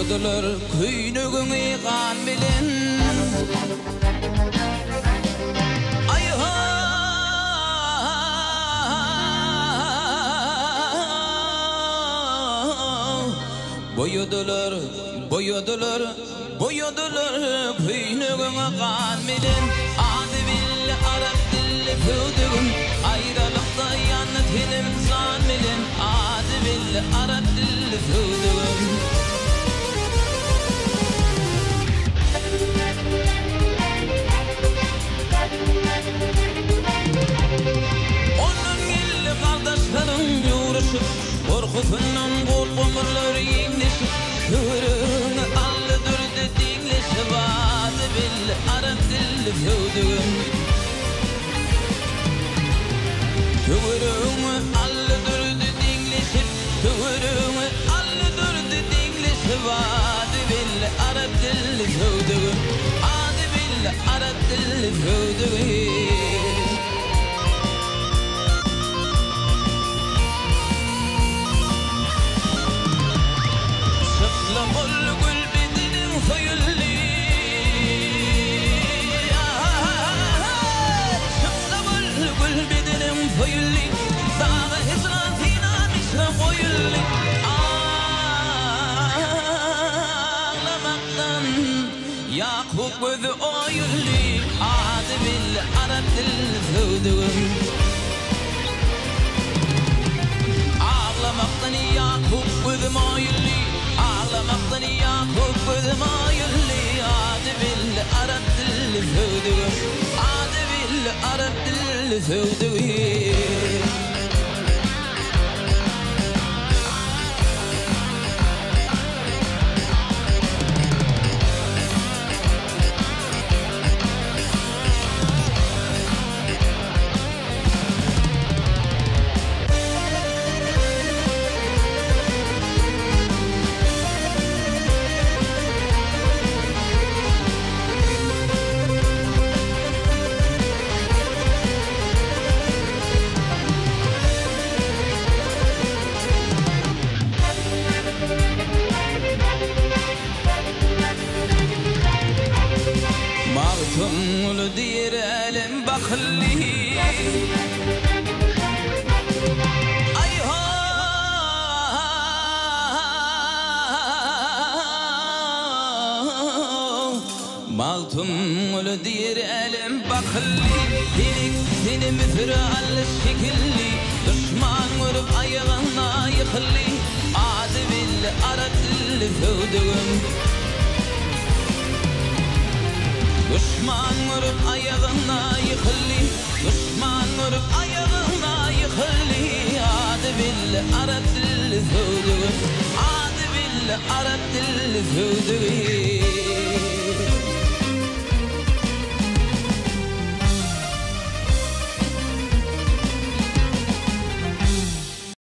Boyadılar küynüğünü kan bilen Boyadılar küynüğünü kan bilen Adı billi Arap dilli füdüğün Ayrılıkta yanıt hilim zan bilen Adı billi Arap dilli füdüğün Korkusundan korkumurlar yenleşip Körüğünü allıdırdı dinleşip Adı billi Arap dilli füdüğün Körüğünü allıdırdı dinleşip Körüğünü allıdırdı dinleşip Adı billi Arap dilli füdüğün Adı billi Arap dilli füdüğün Yakup gözü oyulli Adı billi Arap dilli füdüğün Ağlamaktan Yakup gözüm oyulli Ağlamaktan Yakup gözüm oyulli Adı billi Arap dilli füdüğün Adı billi Arap dilli füdüğün Mağtumlu dir elim bakli Ay ha Mağtumlu dir elim bakli Dilik seni müfürü al şekilli Düşman vurup ayağına yıkılli Adı billi Arap dilli füdüğün Düşman vurup ayağına yıkılli Düşman vurup ayağına yıkılli Adı billi Arap dilli füdüğün Adı billi Arap dilli füdüğün